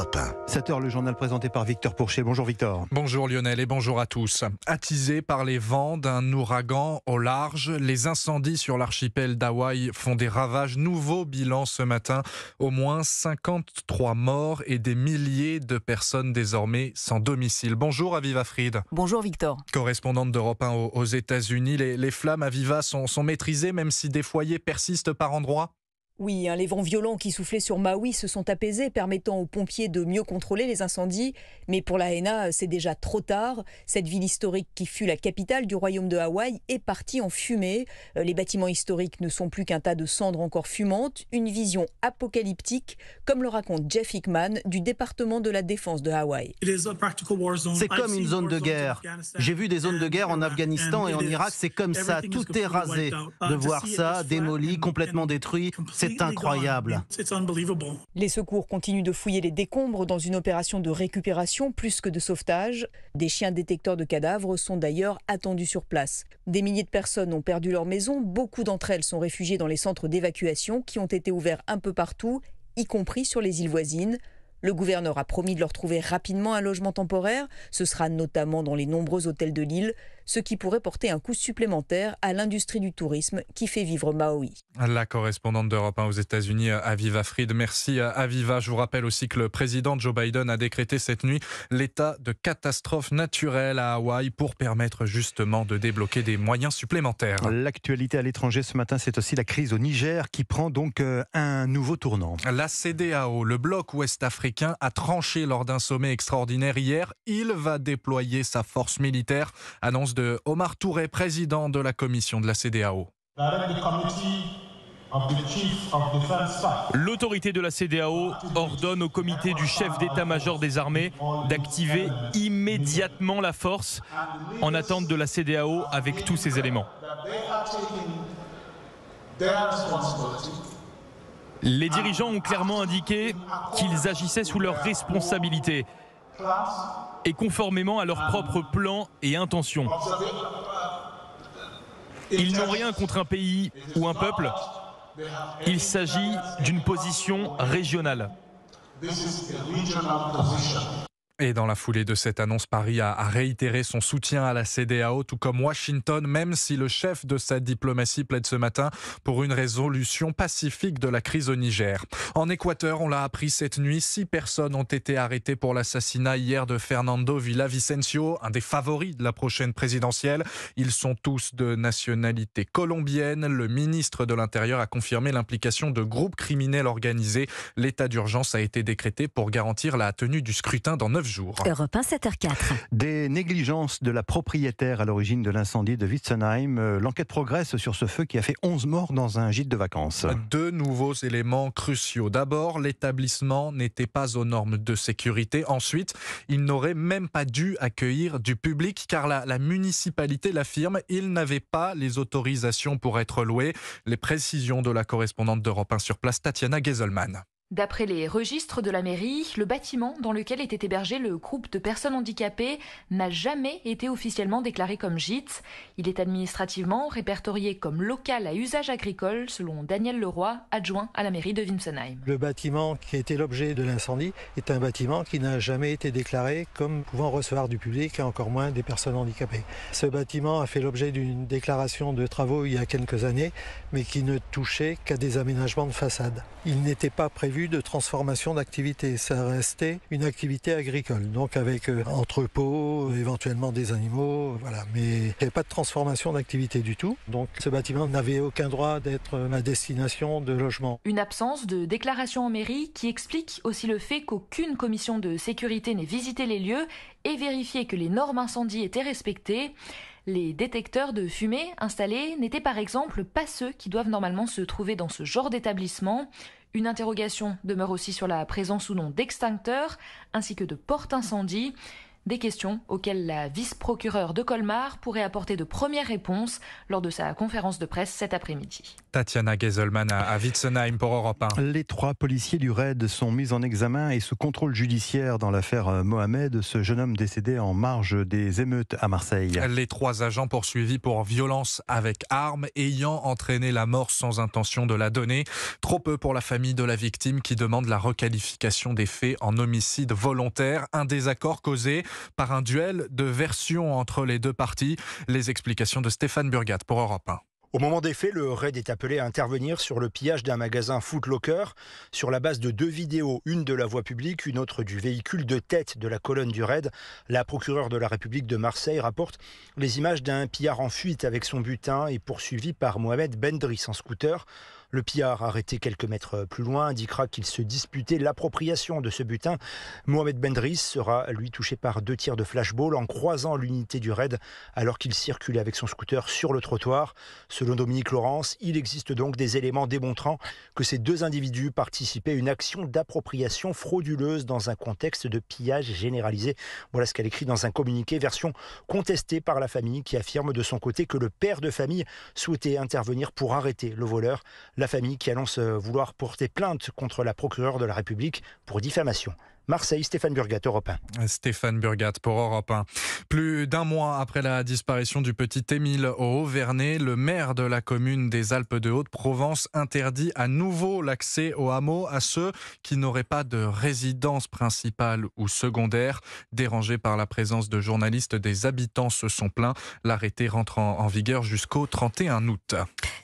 Europe 1. 7h, le journal présenté par Victor Pourchet. Bonjour Victor. Bonjour Lionel et bonjour à tous. Attisés par les vents d'un ouragan au large, les incendies sur l'archipel d'Hawaï font des ravages. Nouveau bilan ce matin, au moins 53 morts et des milliers de personnes désormais sans domicile. Bonjour Aviva Fried. Bonjour Victor. Correspondante d'Europe 1 aux États-Unis, les flammes Aviva sont maîtrisées même si des foyers persistent par endroits. Oui, les vents violents qui soufflaient sur Maui se sont apaisés, permettant aux pompiers de mieux contrôler les incendies. Mais pour Lahaina, c'est déjà trop tard. Cette ville historique qui fut la capitale du royaume de Hawaï est partie en fumée. Les bâtiments historiques ne sont plus qu'un tas de cendres encore fumantes. Une vision apocalyptique, comme le raconte Jeff Hickman du département de la défense de Hawaï. C'est comme une zone de guerre. J'ai vu des zones de guerre en Afghanistan et en Irak, c'est comme ça. Tout est rasé. De voir ça, démoli, complètement détruit, c'est incroyable. Les secours continuent de fouiller les décombres dans une opération de récupération plus que de sauvetage. Des chiens détecteurs de cadavres sont d'ailleurs attendus sur place. Des milliers de personnes ont perdu leur maison. Beaucoup d'entre elles sont réfugiées dans les centres d'évacuation qui ont été ouverts un peu partout, y compris sur les îles voisines. Le gouverneur a promis de leur trouver rapidement un logement temporaire. Ce sera notamment dans les nombreux hôtels de l'île, ce qui pourrait porter un coût supplémentaire à l'industrie du tourisme qui fait vivre Maui. La correspondante d'Europe 1 aux États-Unis, Aviva Fried. Merci Aviva. Je vous rappelle aussi que le président Joe Biden a décrété cette nuit l'état de catastrophe naturelle à Hawaï pour permettre justement de débloquer des moyens supplémentaires. L'actualité à l'étranger ce matin, c'est aussi la crise au Niger qui prend donc un nouveau tournant. La CEDEAO, le bloc ouest-africain, a tranché lors d'un sommet extraordinaire hier. Il va déployer sa force militaire. Annonce de Omar Touré, président de la commission de la CEDEAO. L'autorité de la CEDEAO ordonne au comité du chef d'état-major des armées d'activer immédiatement la force en attente de la CEDEAO avec tous ces éléments. Les dirigeants ont clairement indiqué qu'ils agissaient sous leur responsabilité et conformément à leur propre plan et intention. Ils n'ont rien contre un pays ou un peuple. Il s'agit d'une position régionale. Et dans la foulée de cette annonce, Paris a réitéré son soutien à la CEDEAO, tout comme Washington, même si le chef de sa diplomatie plaide ce matin pour une résolution pacifique de la crise au Niger. En Équateur, on l'a appris cette nuit, 6 personnes ont été arrêtées pour l'assassinat hier de Fernando Villavicencio, un des favoris de la prochaine présidentielle. Ils sont tous de nationalité colombienne. Le ministre de l'Intérieur a confirmé l'implication de groupes criminels organisés. L'état d'urgence a été décrété pour garantir la tenue du scrutin dans 9 jours. Europe 1, 7h04. Des négligences de la propriétaire à l'origine de l'incendie de Witzenheim. L'enquête progresse sur ce feu qui a fait 11 morts dans un gîte de vacances. 2 nouveaux éléments cruciaux. D'abord, l'établissement n'était pas aux normes de sécurité. Ensuite, il n'aurait même pas dû accueillir du public car la municipalité l'affirme, il n'avait pas les autorisations pour être loué. Les précisions de la correspondante d'Europe 1 sur place, Tatiana Geselman. D'après les registres de la mairie, le bâtiment dans lequel était hébergé le groupe de personnes handicapées n'a jamais été officiellement déclaré comme gîte. Il est administrativement répertorié comme local à usage agricole, selon Daniel Leroy, adjoint à la mairie de Witzenheim. Le bâtiment qui a été l'objet de l'incendie est un bâtiment qui n'a jamais été déclaré comme pouvant recevoir du public et encore moins des personnes handicapées. Ce bâtiment a fait l'objet d'une déclaration de travaux il y a quelques années, mais qui ne touchait qu'à des aménagements de façade. Il n'était pas prévu de transformation d'activité, ça restait une activité agricole, donc avec entrepôt, éventuellement des animaux, voilà. Mais il n'y avait pas de transformation d'activité du tout, donc ce bâtiment n'avait aucun droit d'être la destination de logement. Une absence de déclaration en mairie qui explique aussi le fait qu'aucune commission de sécurité n'ait visité les lieux et vérifié que les normes incendie étaient respectées. Les détecteurs de fumée installés n'étaient par exemple pas ceux qui doivent normalement se trouver dans ce genre d'établissement. Une interrogation demeure aussi sur la présence ou non d'extincteurs ainsi que de portes incendie. Des questions auxquelles la vice-procureure de Colmar pourrait apporter de premières réponses lors de sa conférence de presse cet après-midi. Tatiana Geselman à Witzenheim pour Europe 1. Les 3 policiers du RAID sont mis en examen et sous contrôle judiciaire dans l'affaire Mohamed, ce jeune homme décédé en marge des émeutes à Marseille. Les 3 agents poursuivis pour violence avec arme ayant entraîné la mort sans intention de la donner. Trop peu pour la famille de la victime qui demande la requalification des faits en homicide volontaire. Un désaccord causé par un duel de versions entre les 2 parties. Les explications de Stéphane Burgat pour Europe 1. Au moment des faits, le RAID est appelé à intervenir sur le pillage d'un magasin Foot Locker sur la base de 2 vidéos, une de la voie publique, une autre du véhicule de tête de la colonne du RAID. La procureure de la République de Marseille rapporte les images d'un pillard en fuite avec son butin et poursuivi par Mohamed Bendriss en scooter. Le pillard, arrêté quelques mètres plus loin, indiquera qu'il se disputait l'appropriation de ce butin. Mohamed Bendriss sera, lui, touché par 2 tirs de flashball en croisant l'unité du RAID alors qu'il circulait avec son scooter sur le trottoir. Selon Dominique Laurence, il existe donc des éléments démontrant que ces 2 individus participaient à une action d'appropriation frauduleuse dans un contexte de pillage généralisé. Voilà ce qu'elle écrit dans un communiqué, version contestée par la famille qui affirme de son côté que le père de famille souhaitait intervenir pour arrêter le voleur. La famille qui annonce vouloir porter plainte contre la procureure de la République pour diffamation. Marseille, Stéphane Burgat, Europe 1. Stéphane Burgat pour Europe 1. Plus d'1 mois après la disparition du petit Émile au Haut-Vernay, le maire de la commune des Alpes de Haute-Provence interdit à nouveau l'accès au hameau à ceux qui n'auraient pas de résidence principale ou secondaire. Dérangés par la présence de journalistes, des habitants se sont plaints. L'arrêté rentre en vigueur jusqu'au 31 août.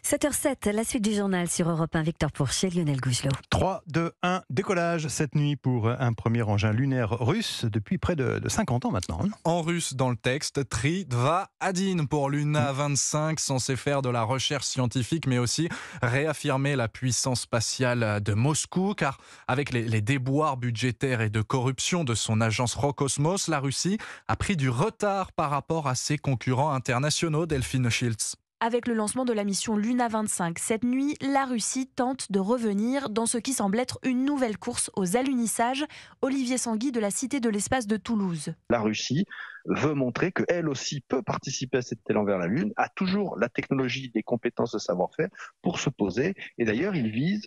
7h07, la suite du journal sur Europe 1. Victor Pourchet, Lionel Gougelot. 3, 2, 1, décollage cette nuit pour un premier engin lunaire russe depuis près de 50 ans maintenant. En russe dans le texte, Tri-Dva Adin pour Luna 25, censé faire de la recherche scientifique mais aussi réaffirmer la puissance spatiale de Moscou, car avec les déboires budgétaires et de corruption de son agence Roscosmos, la Russie a pris du retard par rapport à ses concurrents internationaux. Delphine Schiltz. Avec le lancement de la mission Luna 25, cette nuit, la Russie tente de revenir dans ce qui semble être une nouvelle course aux alunissages. Olivier Sanguy de la Cité de l'Espace de Toulouse. La Russie veut montrer qu'elle aussi peut participer à cette élan vers la Lune, a toujours la technologie, les compétences, le savoir-faire pour se poser. Et d'ailleurs, ils visent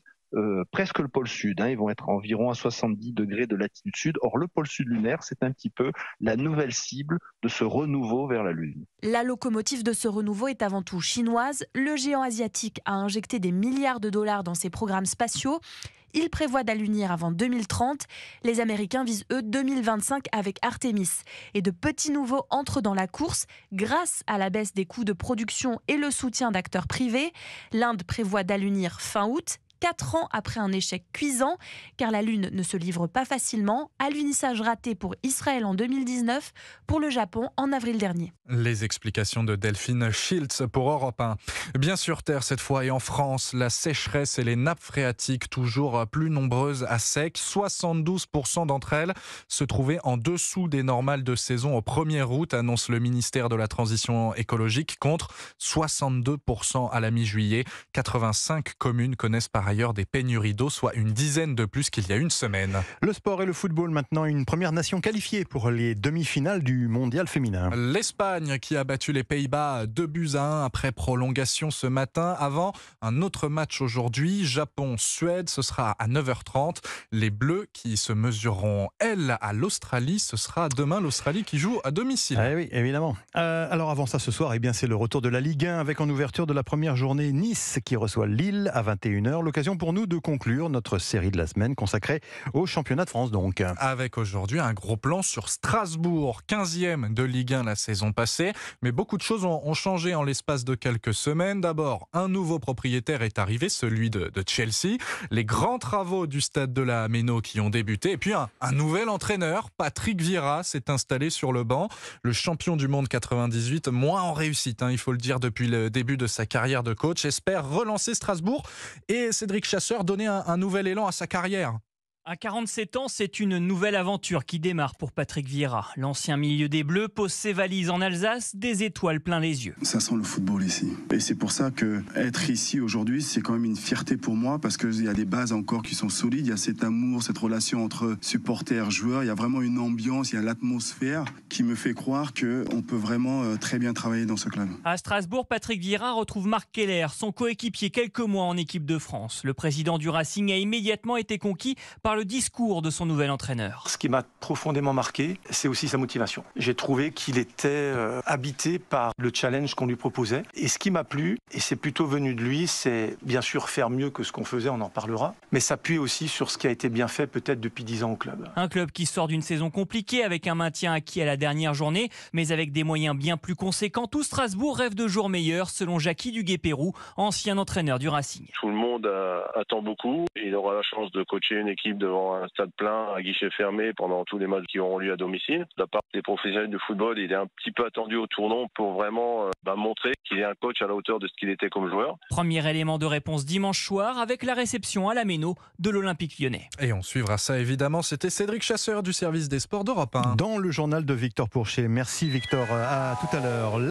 presque le pôle sud. Ils vont être environ à 70 degrés de latitude sud. Or, le pôle sud lunaire, c'est un petit peu la nouvelle cible de ce renouveau vers la Lune. La locomotive de ce renouveau est avant tout chinoise. Le géant asiatique a injecté des milliards de dollars dans ses programmes spatiaux. Il prévoit d'allunir avant 2030. Les Américains visent, eux, 2025 avec Artemis. Et de petits nouveaux entrent dans la course grâce à la baisse des coûts de production et le soutien d'acteurs privés. L'Inde prévoit d'allunir fin août. 4 ans après un échec cuisant, car la Lune ne se livre pas facilement. Alunissage raté pour Israël en 2019, pour le Japon en avril dernier. Les explications de Delphine Schiltz pour Europe 1. Bien sur Terre cette fois et en France, la sécheresse et les nappes phréatiques toujours plus nombreuses à sec. 72% d'entre elles se trouvaient en dessous des normales de saison au 1er août, annonce le ministère de la Transition écologique, contre 62% à la mi-juillet. 85 communes connaissent par ailleurs des pénuries d'eau, soit une dizaine de plus qu'il y a une semaine. Le sport et le football maintenant, une première nation qualifiée pour les demi-finales du mondial féminin. L'Espagne qui a battu les Pays-Bas 2-1 après prolongation ce matin. Avant un autre match aujourd'hui, Japon-Suède, ce sera à 9h30. Les Bleus qui se mesureront, elles, à l'Australie. Ce sera demain l'Australie qui joue à domicile. Ah oui, évidemment. Alors avant ça, ce soir, c'est le retour de la Ligue 1 avec en ouverture de la première journée Nice qui reçoit Lille à 21h. L'occasion pour nous de conclure notre série de la semaine consacrée au championnat de France donc. Avec aujourd'hui un gros plan sur Strasbourg, 15e de Ligue 1 la saison passée. Mais beaucoup de choses ont changé en l'espace de quelques semaines. D'abord, un nouveau propriétaire est arrivé, celui de Chelsea. Les grands travaux du stade de la Méno qui ont débuté. Et puis un nouvel entraîneur, Patrick Vieira, s'est installé sur le banc. Le champion du monde 98, moins en réussite, il faut le dire, depuis le début de sa carrière de coach, espère relancer Strasbourg et Cédric Chasseur donner un nouvel élan à sa carrière. À 47 ans, c'est une nouvelle aventure qui démarre pour Patrick Vieira. L'ancien milieu des Bleus pose ses valises en Alsace, des étoiles plein les yeux. Ça sent le football ici. Et c'est pour ça qu'être ici aujourd'hui, c'est quand même une fierté pour moi parce qu'il y a des bases encore qui sont solides. Il y a cet amour, cette relation entre supporters, joueurs. Il y a vraiment une ambiance, il y a l'atmosphère qui me fait croire qu'on peut vraiment très bien travailler dans ce club. À Strasbourg, Patrick Vieira retrouve Marc Keller, son coéquipier quelques mois en équipe de France. Le président du Racing a immédiatement été conquis par le discours de son nouvel entraîneur. Ce qui m'a profondément marqué, c'est aussi sa motivation. J'ai trouvé qu'il était habité par le challenge qu'on lui proposait. Et ce qui m'a plu, et c'est plutôt venu de lui, c'est bien sûr faire mieux que ce qu'on faisait, on en parlera, mais s'appuyer aussi sur ce qui a été bien fait peut-être depuis 10 ans au club. Un club qui sort d'une saison compliquée avec un maintien acquis à la dernière journée, mais avec des moyens bien plus conséquents. Tout Strasbourg rêve de jours meilleurs, selon Jackie Duguay-Pérou, ancien entraîneur du Racing. Tout le monde attend beaucoup. Il aura la chance de coacher une équipe devant un stade plein, à guichet fermé, pendant tous les matchs qui auront lieu à domicile. De la part des professionnels de football, il est un petit peu attendu au tournant pour vraiment montrer qu'il est un coach à la hauteur de ce qu'il était comme joueur. Premier élément de réponse dimanche soir avec la réception à la Méno de l'Olympique Lyonnais. Et on suivra ça évidemment. C'était Cédric Chasseur du service des sports d'Europe 1. Dans le journal de Victor Pourchet. Merci Victor, à tout à l'heure.